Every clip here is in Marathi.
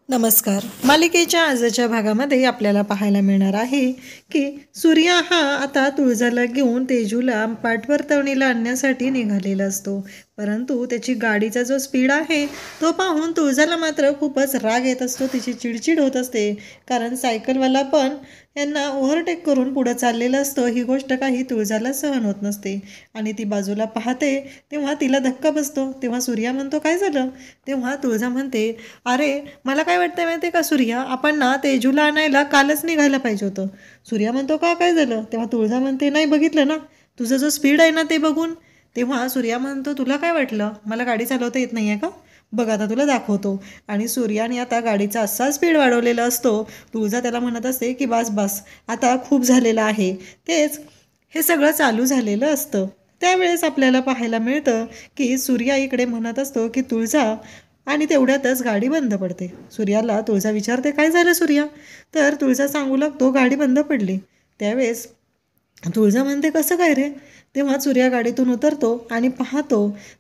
नमस्कार. मालिकेच्या आजच्या भागामध्ये आपल्याला पाहायला मिळणार आहे की सूर्या हा आता तुळजाला घेऊन तेजूला पाठवर्तवणीला आणण्यासाठी निघालेला असतो. परंतु त्याची गाडीचा जो स्पीड आहे तो पाहून तुळजाला मात्र खूपच राग येत असतो. तिची चिडचिड होत असते, कारण सायकलवाला पण यांना ओव्हरटेक करून पुढं चाललेलं असतं. ही गोष्ट काही तुळजाला सहन होत नसते आणि ती बाजूला पाहते तेव्हा तिला धक्का बसतो. तेव्हा सूर्या म्हणतो, काय झालं? तेव्हा तुळजा म्हणते, अरे मला काय वाटतं माहिती का सूर्या, आपण ना तेजूला आणायला कालच निघायला पाहिजे होतं. सूर्या म्हणतो, का काय झालं? तेव्हा तुळजा म्हणते, नाही बघितलं ना तुझं जो स्पीड आहे ना ते बघून. तेव्हा सूर्या म्हणतो, तुला काय वाटलं मला गाडी चालवता येत नाही आहे का? बघ आता तुला दाखवतो. आणि सूर्याने आता गाडीचा असा स्पीड वाढवलेला असतो. तुळजा त्याला म्हणत असते की बस बस आता खूप झालेलं आहे. तेच हे सगळं चालू झालेलं असतं. त्यावेळेस आपल्याला पाहायला मिळतं की सूर्या इकडे म्हणत असतो की तुळजा, आणि तेवढ्यातच गाडी बंद पडते. सूर्याला तुळजा विचारते, काय झालं सूर्या? तर तुळजा सांगू लागतो, गाडी बंद पडली. त्यावेळेस तुळजा म्हणते, कसं काय रे? तेव्हा सूर्या गाडीतून उतरतो आणि पाहतो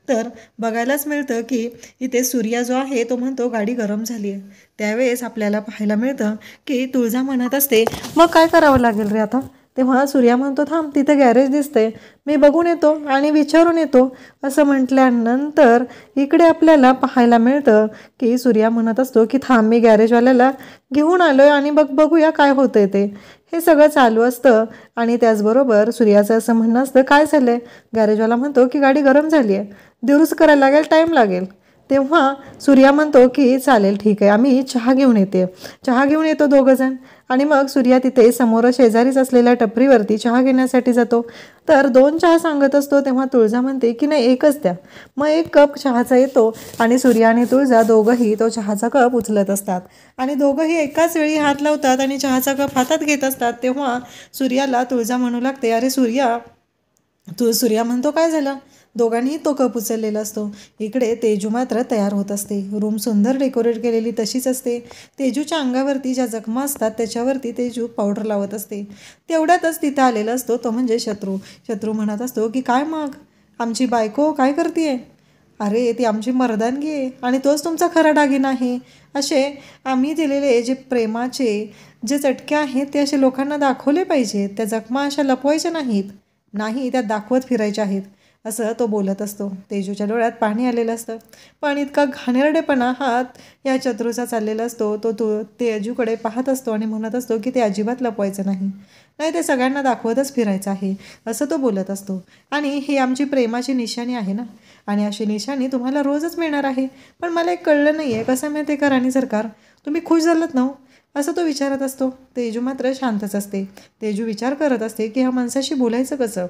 तर बघायलाच मिळतं की इथे सूर्या जो आहे तो म्हणतो, गाडी गरम झाली आहे. त्यावेळेस आपल्याला पाहायला मिळतं की तुळजा म्हणत असते, मग काय करावं लागेल रे आता? तेव्हा सूर्या म्हणतो, थांब तिथे गॅरेज दिसते, मी बघून येतो आणि विचारून येतो. असं म्हटल्यानंतर इकडे आपल्याला पाहायला मिळतं की सूर्या म्हणत असतो की थांब, मी गॅरेजवाल्याला घेऊन आलो आहे आणि बघूया काय होतंय ते. हे सगळं चालू असतं आणि त्याचबरोबर सूर्याचं असं म्हणणं असतं, काय झालं आहे? गॅरेजवाला म्हणतो की गाडी गरम झाली आहे, दुरुस्त करायला लागेल, टाईम लागेल. तेव्हा सूर्या म्हणतो की चालेल ठीक आहे, आम्ही चहा घेऊन येतो दोघंजण. आणि मग सूर्या तिथे समोर शेजारीच असलेल्या टपरीवरती चहा घेण्यासाठी जातो. तर 2 चहा सांगत असतो. तेव्हा तुळजा म्हणते की नाही, एकच द्या. मग 1 कप चहाचा येतो आणि सूर्या आणि तुळजा दोघंही तो चहाचा कप उचलत असतात आणि दोघंही एकाच वेळी हात लावतात आणि चहाचा कप हातात घेत असतात. तेव्हा सूर्याला तुळजा म्हणू लागते, अरे सूर्या म्हणतो, काय झालं? दोघांनीही तो कप उचललेला असतो. इकडे तेजू मात्र तयार होत असते. रूम सुंदर डेकोरेट केलेली तशीच असते. तेजूच्या अंगावरती ज्या जखमा असतात त्याच्यावरती तेजू पावडर लावत असते. तेवढ्यातच तिथं आलेला असतो तो म्हणजे शत्रू म्हणत असतो की काय मग आमची बायको काय करते? अरे ती आमची मर्दानगी आहे आणि तोच तुमचा खरा दागिना आहे. असे आम्ही दिलेले जे प्रेमाचे जे चटके आहेत ते असे लोकांना दाखवले पाहिजेत. त्या जखमा अशा लपवायच्या नाही त्या दाखवत फिरायच्या आहेत, असं तो बोलत असतो. तेजूच्या डोळ्यात पाणी आलेलं असतं. पण इतका घाणेरडेपणा हात या शत्रूचा चाललेला असतो. तो तेजूकडे पाहत असतो आणि म्हणत असतो की ते अजिबात लपवायचं नाही, ते सगळ्यांना दाखवतच फिरायचं आहे, असं तो बोलत असतो. आणि ही आमची प्रेमाची निशाणी आहे ना, आणि अशी निशाणी तुम्हाला रोजच मिळणार आहे. पण मला एक कळलं नाही आहे, कसं माहिती आहे का राणी सरकार, तुम्ही खुश झालात ना? असं तो विचारत असतो. तेजू मात्र शांतच असते. तेजू विचार करत असते की ह्या माणसाशी बोलायचं कसं.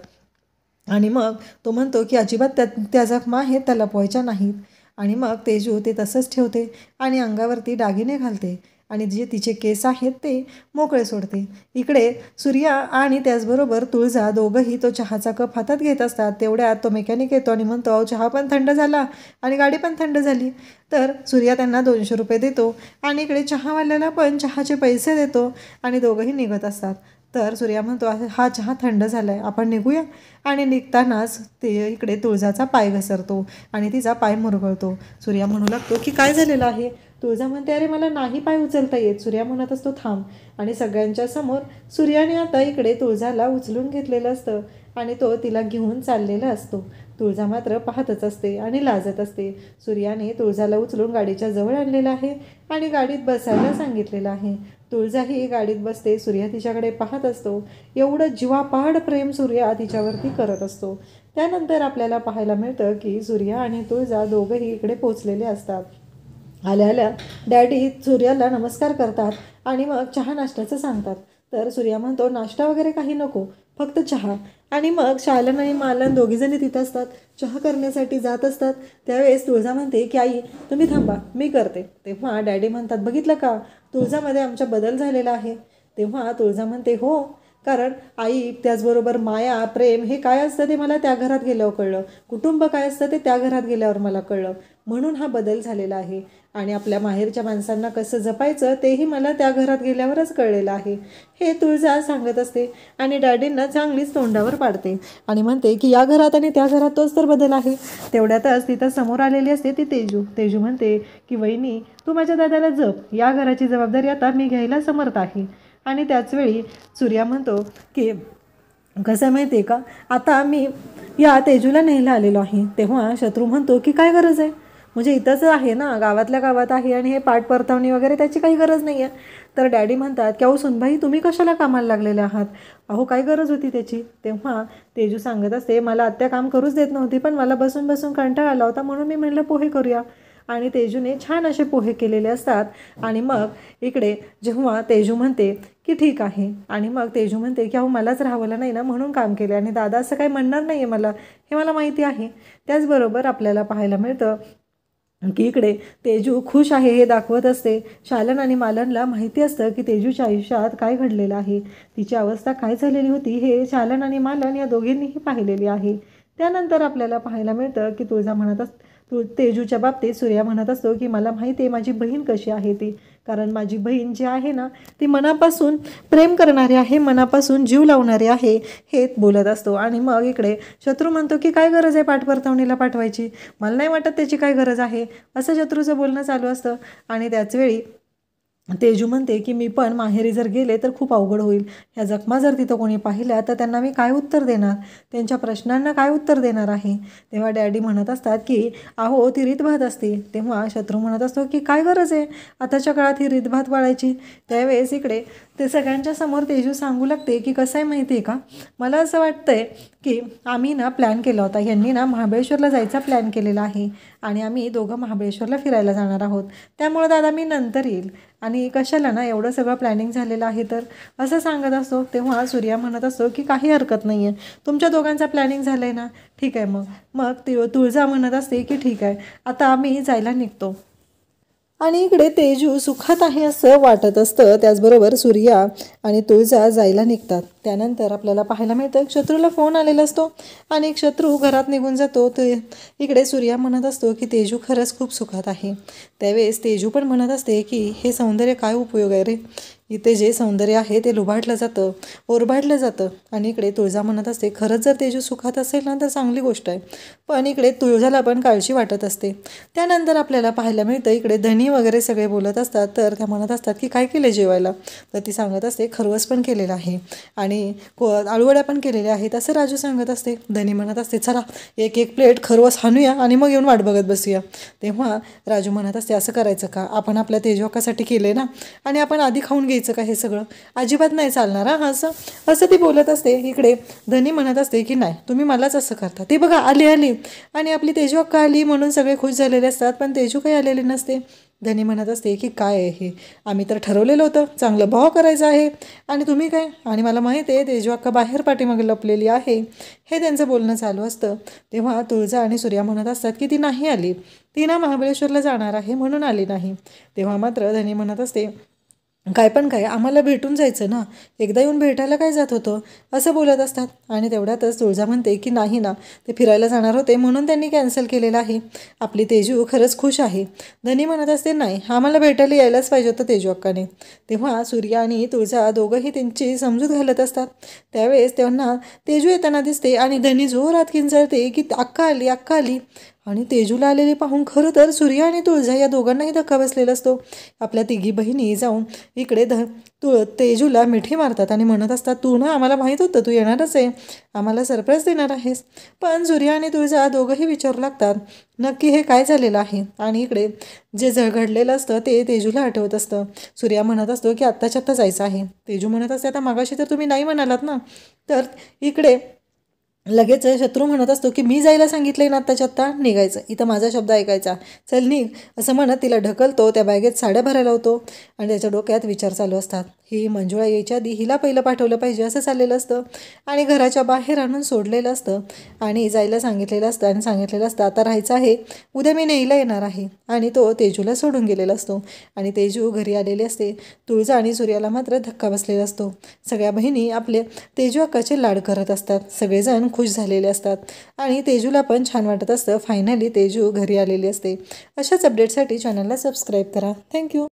आणि मग तो म्हणतो की अजिबात त्या जखमा आहेत त्या लपवायच्या नाहीत. आणि मग तेजू ते तसंच ठेवते आणि अंगावरती दागिने घालते आणि जे तिचे केस आहेत ते मोकळे सोडते. इकडे सूर्या आणि त्याचबरोबर तुळजा दोघंही तो चहाचा कप हातात घेत असतात. तेवढ्यात तो मेकॅनिक येतो आणि म्हणतो, अहो चहा पण थंड झाला आणि गाडी पण थंड झाली. तर सूर्या त्यांना 200 रुपये देतो आणि इकडे चहावाल्याला पण चहाचे पैसे देतो आणि दोघंही निघत असतात. तर सूर्या म्हणतो, हा चहा थंड झाला आहे, आपण निघूया. आणि निघतानाच ते इकडे तुळजाचा पाय घसरतो आणि तिचा पाय मुरगळतो. सूर्या म्हणू लागतो की काय झालेलं आहे? तुळजा म्हणते, अरे मला नाही पाय उचलता येत. सूर्या म्हणत असतो, थांब. आणि सगळ्यांच्या समोर सूर्याने आता इकडे तुळजाला उचलून घेतलेलं असतं आणि तो तिला घेऊन चाललेला असतो. तुळजा मात्र पाहतच असते आणि लाजत असते. सूर्याने तुळजाला उचलून गाडीच्या जवळ आणलेलं आहे आणि गाडीत बसायला सांगितलेलं आहे. तुळजाही गाडीत बसते. सूर्या तिच्याकडे पाहत असतो. एवढं जीवापाड प्रेम सूर्या तिच्यावरती करत असतो. त्यानंतर आपल्याला पाहायला मिळतं की सूर्या आणि तुळजा दोघंही इकडे पोचलेले असतात. आल्या डॅडी सूर्याला नमस्कार करतात आणि मग चहा नाश्त्याचं सांगतात. तर सूर्या म्हणतो, नाश्ता वगैरे काही नको, फक्त चहा. आणि मग शालन आणि मालन दोघीजणी तिथं असतात, चहा करण्यासाठी जात असतात. त्यावेळेस तुळजा म्हणते की आई तुम्ही थांबा, मी करते. तेव्हा डॅडी म्हणतात, बघितलं का तुळजामध्ये आमच्या बदल झालेला आहे. तेव्हा तुळजा म्हणते, हो कारण आई त्याचबरोबर माया प्रेम हे काय असतं ते मला त्या घरात गेल्यावर कळलं, कुटुंब काय असतं ते त्या घरात गेल्यावर मला कळलं, म्हणून हा बदल झालेला आहे. आणि आपल्या माहेरच्या माणसांना कसं जपायचं तेही मला त्या घरात गेल्यावरच कळलेलं आहे, हे तुळजा सांगत असते. आणि डॅडींना चांगलीच तोंडावर पाडते आणि म्हणते की या घरात आणि त्या घरात तोच तर बदल आहे. तेवढ्यातच तिथं समोर आलेली असते ती तेजू म्हणते की वहिनी तू माझ्या दादाला जप, या घराची जबाबदारी आता मी घ्यायला समर्थ आहे. आणि त्याचवेळी सूर्या म्हणतो की कसं माहिती आहे का, आता मी या तेजूला न्यायला आलेलो आहे. तेव्हा शत्रू म्हणतो की काय गरज आहे, म्हणजे इथंच आहे ना, गावातल्या गावात आहे आणि हे पाठ परतावणी वगैरे त्याची काही गरज नाही आहे. तर डॅडी म्हणतात की अहो सुनबाई तुम्ही कशाला कामाला लागलेले आहात, अहो काय गरज होती त्याची. तेव्हा तेजू सांगत असते मला आत्या काम करूच देत नव्हती, पण मला बसून बसून कंटाळा आला होता म्हणून मी म्हणलं पोहे करूया. आणि तेजूने छान असे पोहे केलेले असतात. आणि मग इकडे जेव्हा तेजू म्हणते की ठीक आहे, आणि मग तेजू म्हणते की अहो मलाच राहावलं नाही ना म्हणून काम केले, आणि दादा असं काही म्हणणार नाही आहे मला, हे मला माहिती आहे. त्याचबरोबर आपल्याला पाहायला मिळतं की इकडे तेजू खुश आहे हे दाखवत असते. शालन आणि मालनला माहिती असतं की तेजूच्या आयुष्यात काय घडलेलं आहे, तिची अवस्था काय झालेली होती हे शालन आणि मालन या दोघींनीही पाहिलेली आहे. त्यानंतर आपल्याला पाहायला मिळतं की तुळजा म्हणत तेजूच्या बाबतीत सूर्या म्हणत असतो की मला माहिती आहे माझी बहीण कशी आहे ती, कारण माझी बहीण जी आहे ना ती मनापासून प्रेम करणारी आहे, मनापासून जीव लावणारी आहे, हे बोलत असतो. आणि मग इकडे शत्रू म्हणतो की काय गरज आहे पाठपरतावणीला पाठवायची, मला नाही वाटत त्याची काय गरज आहे, असं शत्रूचं बोलणं चालू असतं. आणि त्याचवेळी तेजू म्हणते की मी पण माहेरी जर गेले तर खूप अवघड होईल, ह्या जखमा जर तिथं कोणी पाहिल्या तर त्यांना मी काय उत्तर देणार, त्यांच्या प्रश्नांना काय उत्तर देणार आहे. तेव्हा डॅडी म्हणत असतात की अहो ती रीतभात असते. तेव्हा शत्रू म्हणत असतो की काय गरज आहे आताच्या काळात ही रीतभात पाळायची. त्यावेळेस इकडे ते सगळ्यांच्या समोर तेजू सांगू लागते की कसं आहे माहिती आहे का, मला असं वाटतंय की आम्ही ना प्लॅन केला होता, यांनी ना महाबळेश्वरला जायचा प्लॅन केलेला आहे आणि आम्ही दोघं महाबळेश्वरला फिरायला जाणार आहोत, त्यामुळे दादा मी नंतर येईल, आणि कशाला ना एवढं सगळं प्लॅनिंग झालेलं आहे तर, असं सांगत असतो. तेव्हा सूर्या म्हणत असतो की काही हरकत नाही आहे, तुमच्या दोघांचा प्लॅनिंग झालं आहे ना, ठीक आहे. मग तुळजा म्हणत असते की ठीक आहे आता आम्ही जायला निघतो. आणि इकडे तेजू सुखात आहे असं वाटत असतं. त्याचबरोबर सूर्या आणि तुळजा जायला निघतात. त्यानंतर आपल्याला पाहायला मिळतं शत्रूला फोन आलेला असतो आणि शत्रू घरात निघून जातो. ते इकडे सूर्या म्हणत असतो की तेजू खरंच खूप सुखात आहे. त्यावेळेस तेजू पण म्हणत असते की हे सौंदर्य काय उपयोग आहे रे, इथे जे सौंदर्य आहे ते लुबाडलं जातं, ओरबाडलं जातं. आणि इकडे तुळजा म्हणत असते खरंच जर तेजू सुखात असेल ना तर चांगली गोष्ट आहे, पण इकडे तुळजाला पण काळजी वाटत असते. त्यानंतर आपल्याला पाहायला मिळतं इकडे धनी वगैरे सगळे बोलत असतात. तर त्या म्हणत असतात की काय केलं जेवायला, तर ती सांगत असते खरवस पण केलेलं आहे आणि आळूवड्या पण केलेल्या आहेत असं राजू सांगत असते. धनी म्हणत असते चला एक एक प्लेट खरवस हाणूया आणि मग येऊन वाट बघत बसूया. तेव्हा राजू म्हणत असते असं करायचं का, आपण आपल्या तेजवाकासाठी केले ना आणि आपण आधी खाऊन घ्यायचं का हे सगळं, अजिबात नाही चालणार हा, असं ती बोलत असते. इकडे धनी म्हणत असते की नाही तुम्ही मलाच असं करता, ते बघा आली आणि आपली तेजवाक्का आली म्हणून सगळे खुश झालेले असतात, पण तेजू काही आलेले नसते. धनी म्हणत असते की काय आहे हे, आम्ही तर ठरवलेलं होतं चांगलं भाव करायचं आहे आणि तुम्ही काय, आणि मला माहिती आहे तेजवाक्का बाहेर पाठीमागे लपलेली आहे, हे त्यांचं बोलणं चालू असतं. तेव्हा तुळजा आणि सूर्या म्हणत असतात की ती नाही आली, ती ना महाबळेश्वरला जाणार आहे म्हणून आली नाही. तेव्हा मात्र धनी म्हणत असते काय पण काय आम्हाला भेटून जायचं ना, एकदा येऊन भेटायला काय जात होतं, असं बोलत असतात. आणि तेवढ्यातच तुळजा म्हणते की नाही ना ते फिरायला जाणार होते म्हणून त्यांनी कॅन्सल केलेलं आहे, आपली तेजू खरंच खुश आहे. धनी म्हणत असते नाही आम्हाला भेटायला यायलाच पाहिजे होतं तेजू अक्काने. तेव्हा सूर्या आणि तुळजा दोघंही त्यांची समजूत घालत असतात. त्यावेळेस त्यांना तेजू येताना दिसते आणि धनी जोरात किंचाळते की अक्का आली. आणि तेजूला आलेले पाहून खरं तर सूर्या आणि तुळजा या दोघांनाही धक्का बसलेला असतो. आपल्या तिघी बहिणी जाऊन इकडे तेजूला मिठी मारतात आणि म्हणत असतात तू ना आम्हाला माहीत होतं तू येणारच आहे, आम्हाला सरप्राईज देणार आहेस. पण सूर्या आणि तुळजा दोघंही विचारू लागतात नक्की हे काय झालेलं आहे. आणि इकडे जे घडलेलं असतं ते तेजूला आठवत असतं. सूर्या म्हणत असतो की आत्ताच्या आत्ता जायचं आहे. तेजू म्हणत असते आता मागाशी तर तुम्ही नाही म्हणालात ना. तर इकडे लगेच शत्रू म्हणत असतो की मी जायला सांगितलंय ना आत्ताच्या आत्ता निघायचं, इथं माझा शब्द ऐकायचा, चल निघ असं म्हणत तिला ढकलतो. त्या बॅगेत साड्या भरायला होतो आणि त्याच्या डोक्यात विचार चालू असतात. ही मंजुळा यायच्या आधी हिला पहिलं पाठवलं पाहिजे असं चाललेलं असतं आणि घराच्या बाहेर आणून सोडलेलं असतं आणि जायला सांगितलेलं असतं आणि सांगितलेलं असतं आता राहायचं आहे, उद्या मी न्यायला येणार आहे. आणि तो तेजूला सोडून गेलेला असतो आणि तेजू घरी आलेली असते. तुळजा आणि सूर्याला मात्र धक्का बसलेला असतो. सगळ्या बहिणी आपले तेजू अक्काचे लाड करत असतात. सगळेजण खुश झालेले असतात आणि तेजूला पण छान वाटत असतं. फायनली तेजू घरी आलेली असते. अशाच अपडेटसाठी चॅनलला सबस्क्राईब करा. थँक्यू.